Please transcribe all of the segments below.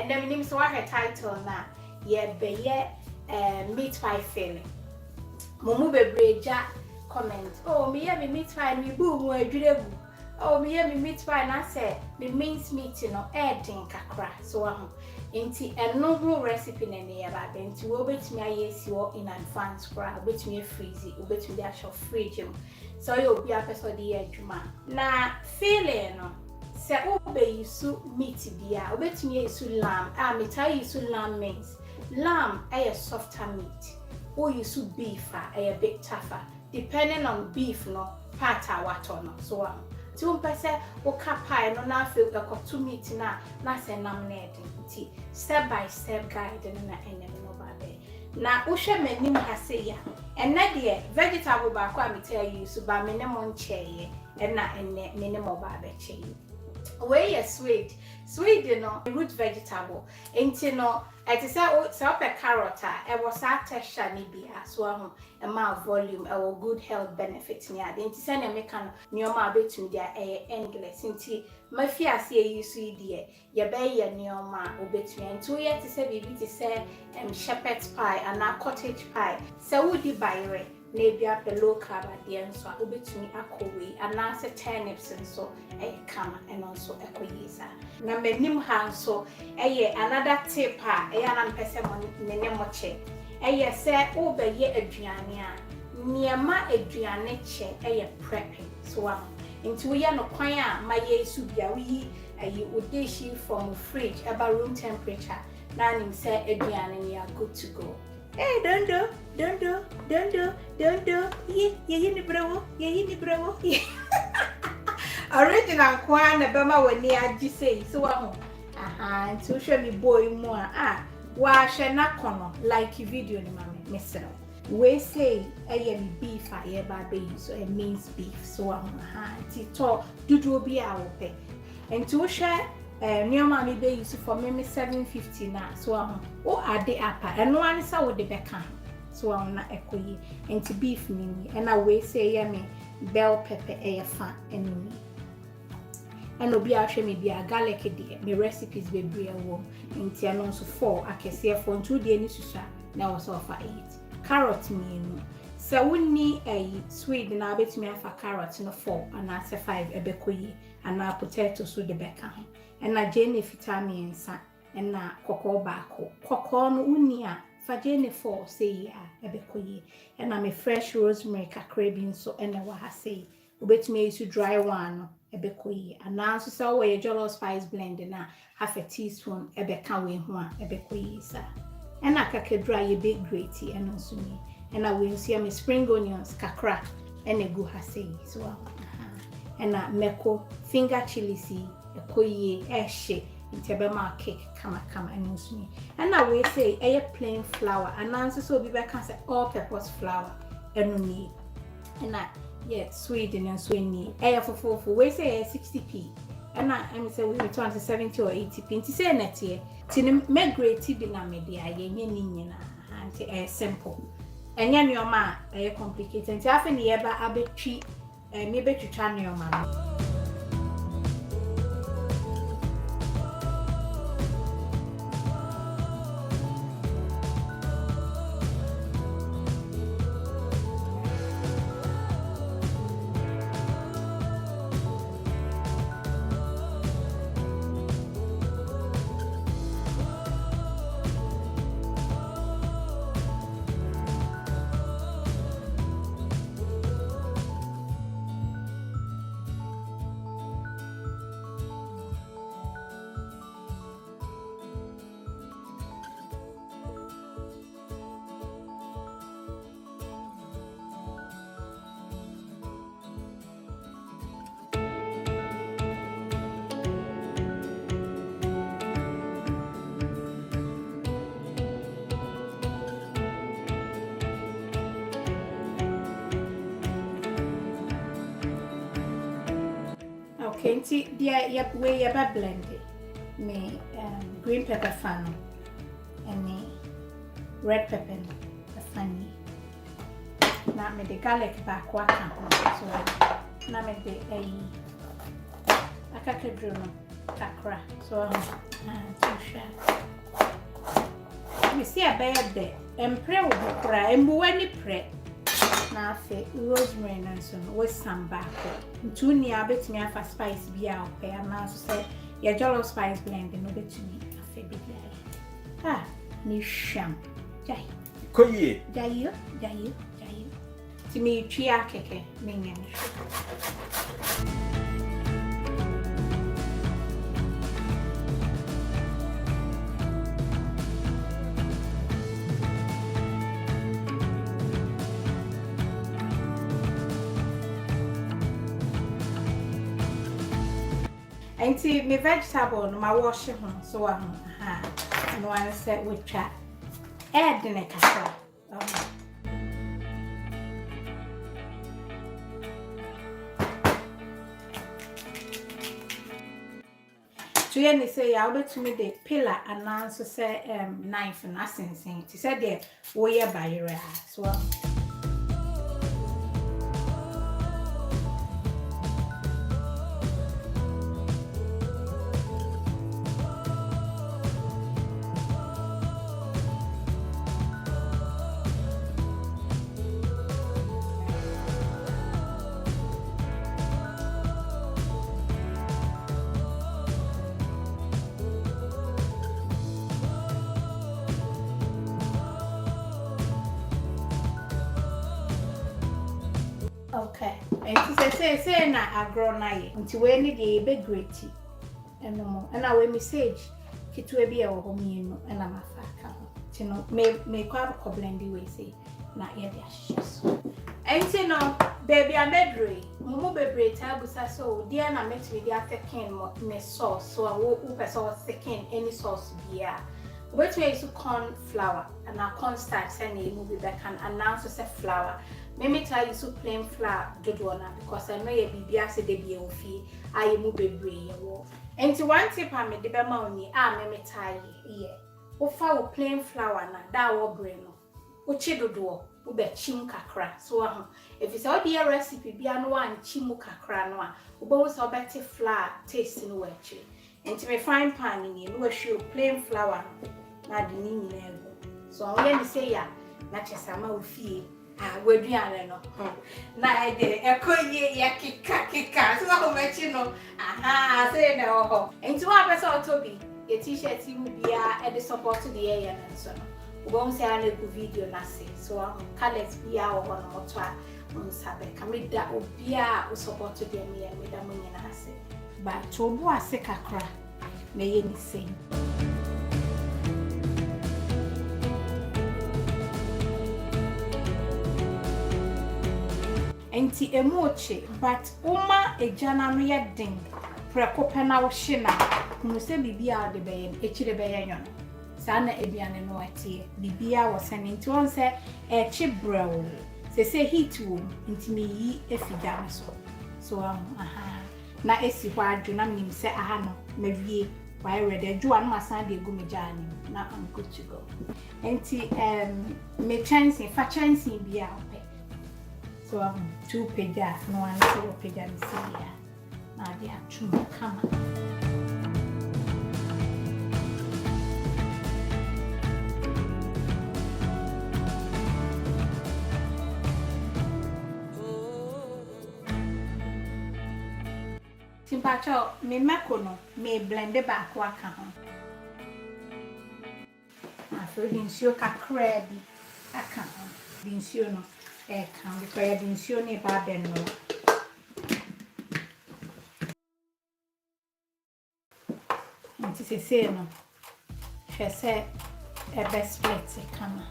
and then name so her title na ye be meat pie filling. Momu bebreja comment. Oh, me me meat pie me boo mo adwire bu. Oh, me meat pie na say me minced meat no din kakra. So nti eno ho recipe na ne ya ba nti wo betimi ayesi wo in advance kra betimi freeze betimi dey show fridge mu. So you obi apeso dey adwuma. Na filling no se obe yisu meat bia obetimi yisu lamb me try yisu lamb means lamb softer meat or yisu beef a bit tougher depending on beef no part wato no so ti umpese oka pie no na feel ekotu meat na se nam na edin step by step guide na enem no babe na uhwe manim ha se ya enne de vegetable ba kwa me tell you so ba me ne mo ncheye na enne me ne mo ba be cheye. Where you Swede no root vegetable. Enti no it is a carrot e was a texture ni bia so a volume or good health benefits ni ade. Enti say na make no nyoma betumi dia endless. Enti mafia se you see there ye be ye nyoma obetumi. Enti ye te say bibi te say shepherd's pie and a cottage pie. Se wodi bayre na bia pe low carb ade nso obetumi akowe anase turnips nso kama and also ekoyisa na menim ha nso another tip na mpese mo ne mo che se obeye aduane a niema aduane che prepping so into we no kwan a maye su bia we odeshi from fridge about room temperature na nim say aduane ni are good to go. Hey, don't do. Ye ni bravo. Original kwa na bema wani aji say so nti show me boy mu wa hwe na kono like video ni mama mesero we say me beef ye ba be so minced beef so nti to dudu obi a wo pe nti wo hwe nyoma me be use for me 750 na so o ade apa eno an sa wo de beka so na ekoyi nti beef ni na we say me bell pepper fa enumi and obi a hwe me bia garlic de me recipes be bria wo nti ano so 4 akese for 2 de ni susua na wo so fa 8 carrot ni no se wonni Swede na betumi afa carrot no 4 ana se 5 ebekoyi ana potato so de beka na jene vitamin sa na kokko baako kokko no uni a fa jene 4 say ya ebekoyi na me fresh rosemary kakra bi nso na wa ha say obetumi use dry one no ebekoyi ana so say we jollof spice blend na half a teaspoon ebeka we ho a ebekoyi sa na kakedra ye be great and nso ni na we nso me spring onions kakra na gu ha say so na meko finger chilies ekoyi ehye ntebe ma cake kama nso ni na we say plain flour and so obi be can say all purpose flour eno ni na Swede and Swede for we say 60p and I say we return to 70 or 80p nti say net here tin me great bi na me dia ye nya ni nyina anti simple enya nyoma complicated nti afa ni ye ba abetwi me betwitwa nyoma no. Okay, nti dia we ya ba blend me green pepper fan and red pepper funny. Na me the garlic back waka so na me the akakedro no kakra. So we see a bed there. And pray with the cry and any pray. Now, rosemary and so with some back. 2 near bet me for spice be out there. And now say, your jollof spice blend and over to me. I feel big. Ah, ni sham. Jay. Koye. Jayu. To me, chia keke, minion. And see, my vegetable, my washing, so and one set with chat. Add the neck. So you say I will to me the pillar and answer say knife and nothing saying. She said there we are by your ass. Well. Okay. And she say na agro na ye. Nti we ni dey be great. Eno mo. And we message kitwe bi e wo ho mienu na mafa ka ho. Ti no me kwa ko blendi we say na ye dey ahyeso. Enti no baby amedre. Mo bebre ta busa so dia na metwi dia tekin mo me sauce so wo person second any sauce bia. Which way is corn flour and our corn starch and you move back and announce say flour. Maybe try use plain flour dodona because I know you be ase de be o fie I move bebre wo. Enti one tip I me de be ma oni me tie ye. Wo fa wo plain flour na da wo bre no. Wo chi dodo wo be chim kakra so if you say be a recipe bia no wan chimu kakra no a wo bo wo so better flour taste no we chi. Enti me frying pan ni no we show plain flour na de ni nyina ego. So when you say ya na chesama wo fie we duane no na e de ekoye ya kika so ho machi no say na ho enti wa pese otobi e t-shirt mu bia e de support the air na so no we go say na go video na say so colors bia wo no moto a unsabe kamida obia o support the me da mo nyina ase ba to obu ase kakra na ye ni say enti emoche but uma ejana no ye den preko pena wo hye na kunu se bibia de beye echire beye nyon sa na eduane no atie bibia wo sane enti won se echi brew se heat wo enti me yi efida no so na esi ho adwo na mnim se no mawie why ready do an masan de gu me jani na am good to go enti me chance fa chance bia so 2 peja no one so peja ni sia na dia chuma kama simpacho me makono me blende ba kwa ka ho aso dinsio kakra bi aka ho dinsio no kan because dinsio ne ba ben no nti se no hwese e best split kama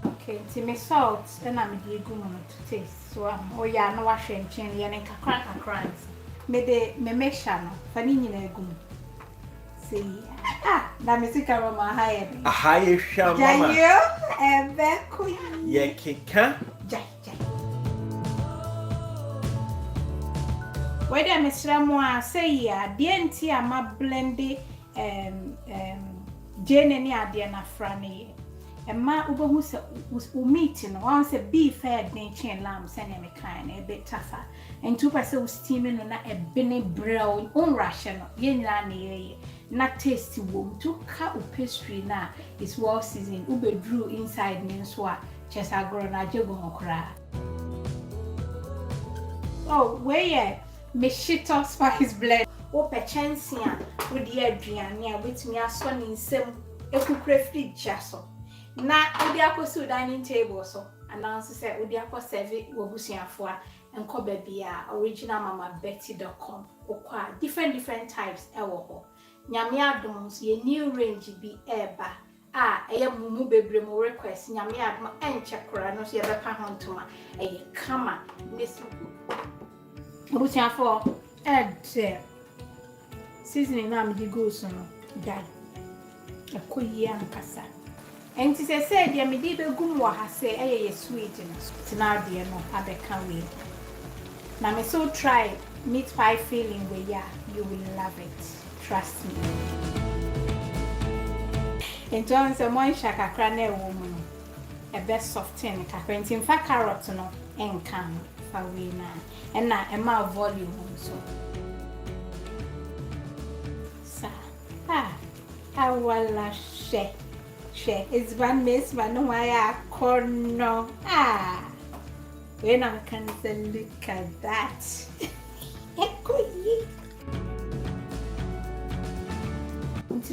okay nti me salt na me di egu no to taste so o ya no wa hwe nchen ye ne kakra me mesha no fa ni nyina egu see na misika mama haye Sha mama jayo ebe kuyi ye kika jai wede mesramo a say ya de enti ama blend jene ni ade na fra ne Emma ubohu se meat no one say beef head na chain lamb send me kind a bit tougher and 2% steaming no na e bene brown on ration no ye nyina na ye na tasty wom to ka pastry na is well seasoned ube drew inside me so a chesa grow na jego okra. Oh where Minced Shito spice blend o pechensi a wo de aduane a betumi aso ne nsem ekukura fridge aso na odi akosi dining table so announce say odi akose wobusuafo a enko ba bia originalmamabetty.com okwa different types ewo ho nyame adom so ye new range bi eba eye mumu bebre mo request nyame adom enche kora no so ye bepa hontoma eye kama nesu wobusuafo seasoning na me di go so no dai akoyi ankasa enti se dia me di begum wo ha se eye Swede no tina de no abeka we na me so try meat pie feeling we ya you will love it, trust me. Enti se mo sha kakra na ewo mu no e be soften kakra enti fa carrot no enka fa we na e ma volume so awala she it's one miss man why corno when I can say look at that it's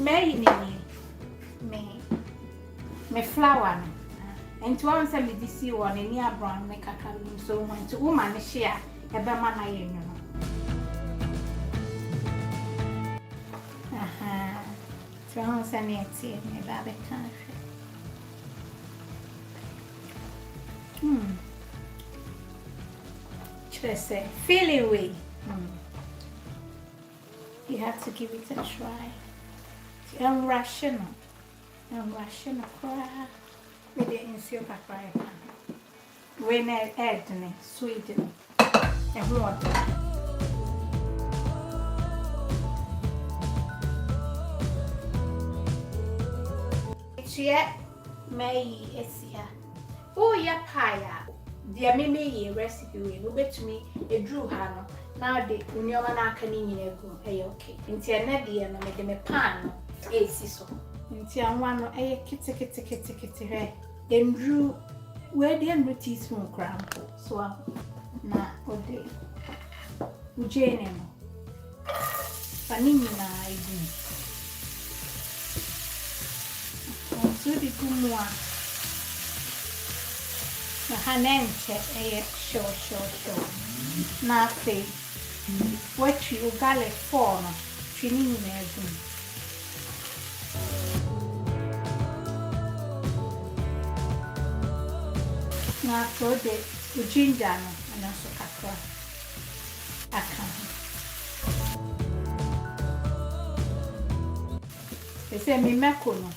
me flower and to one say me this one any brown make a so want to woman share e be man na you know. From Sanity, me baby country. Should I say, feel it way? You have to give it a try. I'm rational. Cry. We didn't see your cry. When I add Swede and water. May esia oh ya paya dia me ye recipe we no betumi edru ha no na de unioma na aka ni nyina egu okay nti ene de no me de me pan no esi so nti anwa no kete he endru we de endru teaspoon cramp so na ode ujene no panini na egu so di kumwa na hanenche show na fe wachi ugale fono chinini mezu na so de ujinja no anaso kakra aka ese mi meko no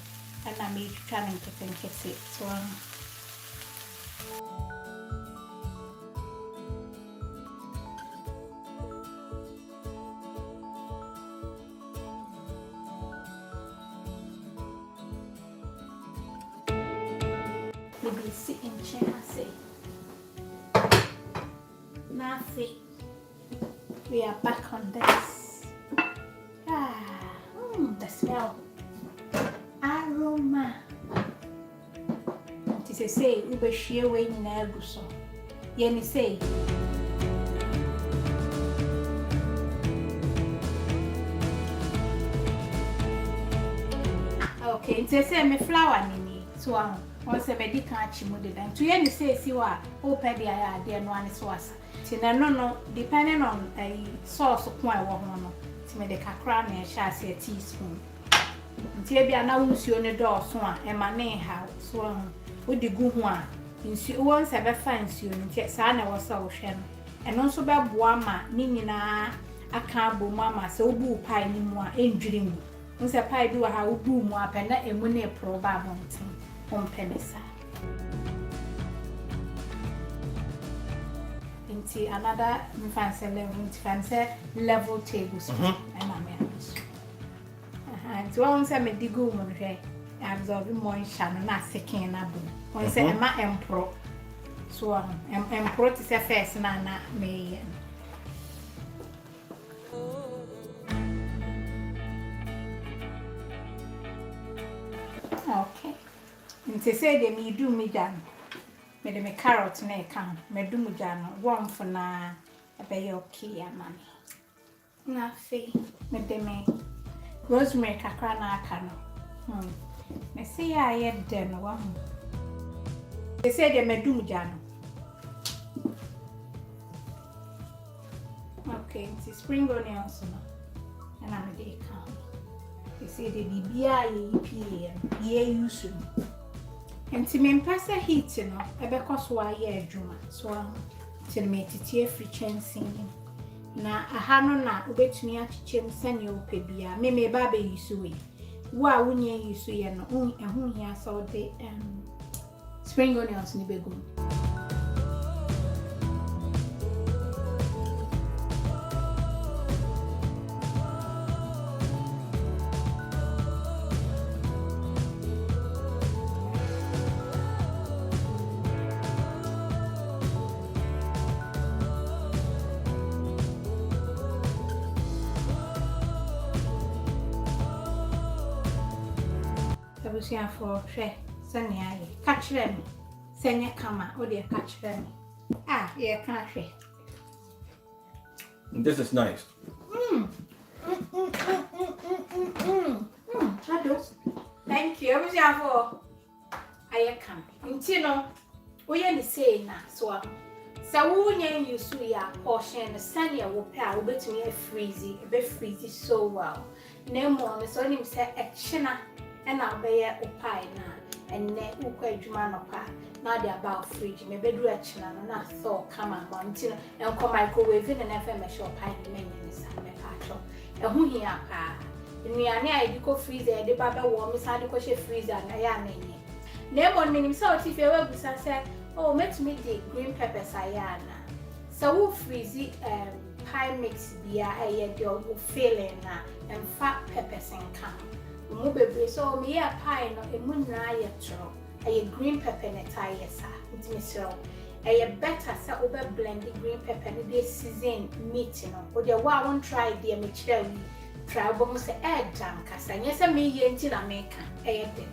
and I'm trying to think it's it. So maybe sit in chair, say nothing. We are back on this. The smell. Aroma. It is say ube share way in aguso. Yeni say. Okay, it is say me flower nini. So once a medical chimode then to yeni say si wa open the idea no one is was. Tina no depending on a sauce of point wa no. Ti me de kakra na sha say a teaspoon. Nti bia na wonsuo ne dɔɔso a emane ha so wo de gu ho a nsuo won se be fa nsuo nti saa na wo sa wo hwɛ no ɛno nso be boa ma ni nyina aka abo mu ama se wo bu pie ni mu a endwiri mu nse pie bi wa ha wo bu mu apɛ na emu ne pro ba bonten ompɛ ne sa nti another fancy level tablespoon and I'm and so on some digu monhe absorb moisture no na sekin na bo. Won say e ma empro. So empro to say first na me. Okay. Nti say de me do me dan. Me de me carrot na e kan. Me do mu dan warm for na e be okay amani. Na fe me de me rosemary kakra na aka no. Me say ya den wa hu. They say de me do mu dan. Okay, nti spring onions no. And I'm de kan. They say the bibia ye use. And to me pass a heat no, e be so aye adwuma. So till me titie free chancing. Na aha no na obetumi achichem sane opebia. Me ba be use we. Wo a wonye use ye no, ehun hia so de spring onions ni begum. Abusia for hwe sane aye ka kire me senye kama o de ka kire me ye ka hwe. This is nice. Thank you. Abusia for aye kam nti no oye ni say na so sa wo nya yusu ya portion no sane ya wo pe a obetumi freeze e be freeze so well na mo no so nim say e china and I'll be a pie now, and net ukwa juma no pa. Now they about fridge, maybe do a china, not so come on, until and come microwave in an FM shop pie many in the summer patch. And who here pa? In me, I go freezer, the baba warm is had to freezer, and I am in it. Name one minute, so if you ever said, oh, make me the green peppers, I so we'll freeze it, pie mix beer, I will filling and fat peppers and come. Mubebe so me ya pie no emu na ye tro aye green pepper ne tie sa ntimi sro aye better say obe blend the green pepper ne dey season meat no o dey wa won try dey me kire wi try bo mo say jam kasa nyesa me ye nti na me ka aye de